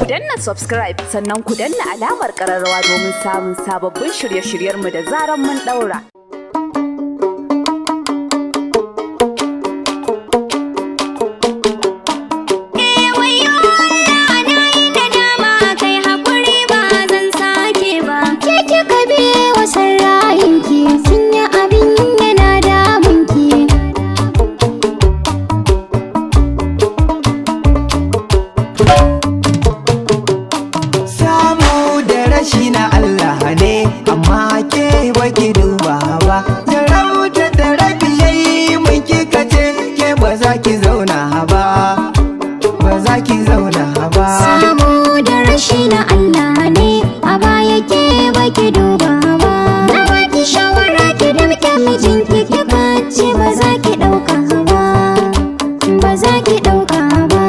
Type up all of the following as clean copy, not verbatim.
Ku danna subscribe sannan ku danna alamar ƙararrawa domin samun sababbin shirye-shiryenmu da zaran mun ɗaura. Shi na Allah ne amma ke baki duba ba, jarauta da rabi yayi mun kika ce ke ba za ki zauna ba, ba za ki zauna ba. Samu da rashi na Allah ne a baya ke baki duba ba, na baki shawara ki damke mijinki ki bace ba za ki dauka ba, ba za ki dauka ba.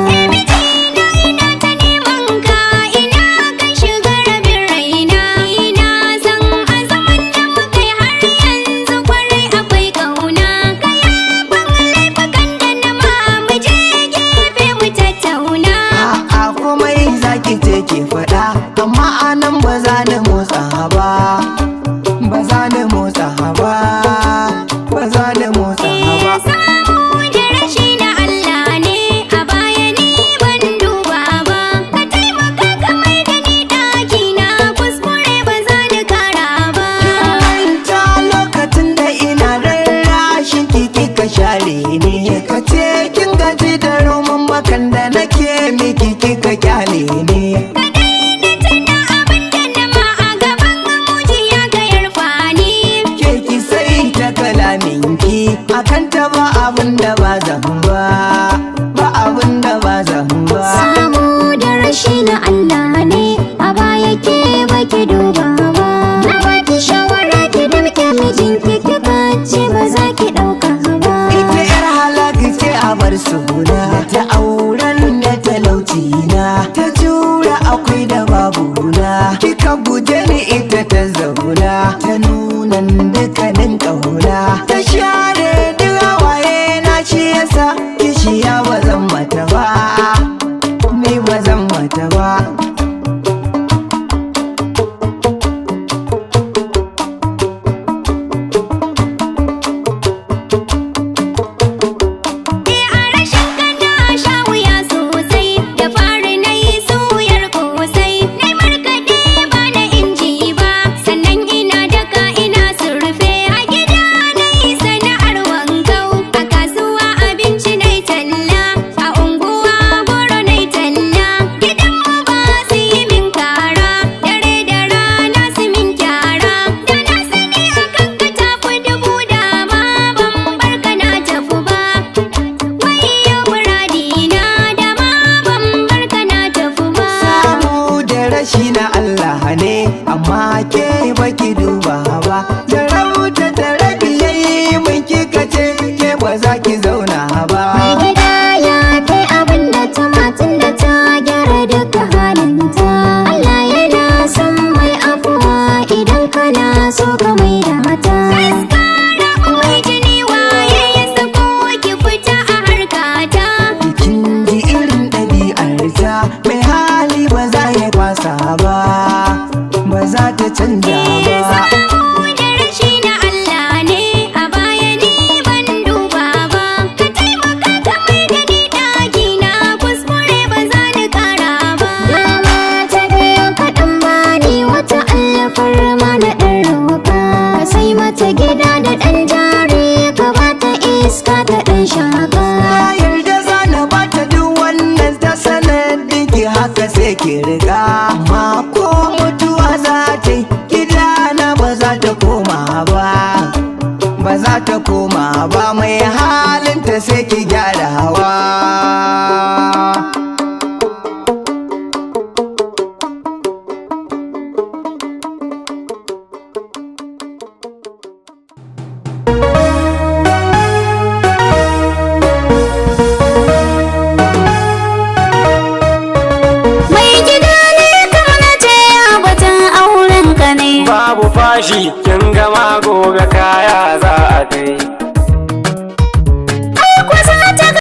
Ke faɗa amma anan ba za ni motsa ba, ba za ni motsa ba, ba za ni motsa ba. Samu da rashi na Allah ne a baya ni ban duba ba, ka taimaka ka mai da ni ɗaki na kuskure ba za ni kara ba. Ta lokacin da ina rarrashin kiki ka share ni, ka ce kin gaji da roman bakan da nake miki kika kyale ni. Akan ta ba abin da ba zan ba, ba abin da ba zan ba. Samu da rashi na Allah ne a baya ke baki duba ba, na baki shawara ki damke mijinki ki bace ba za ki dauka ba. Ita yar halaka ce a bar suna, ta auren da talauci na, ta jura akwai da babu na, kika guje ni ita ta zauna, ta nuna dukkanin ƙauna, ta share duk hawaye na shi yasa kishiya ba zan mata ba, ni ba zan mata ba. Shi na Allah ne amma ke baki duba ba, jarauta da rabi yayi mun kika ce ke ba za ki zauna ba. Mai gida ya kai abin da ta matan da ta gyara duka halinta, Allah yana son mai afuwa idan kana so ka mai da mata. Mai jini waye ya sako ki fita a harkata, kin ji irin ɗabi'arta, mai hali ba za ya kwasa ba, ba za ta canja ba. Samu da rashi na Allah ne a baya ni ban duba ba, ka taimaka ka mai da ni ɗaki na kuskure ba za ni kara ba. Dama ta biyo kaɗan bani wata allafar ma na ɗan roƙa, ka sai mata gida da ɗan jari ka bata iska ta ɗan shaka. Na yarda za na bata duk wannan ta sanadin ki haka sai ki riga, amma ko mutuwa za ta yi gidana ba za ta koma ba, ba za ta koma ba, mai halinta sai ki gyarawa. babu fashi kin gama gobe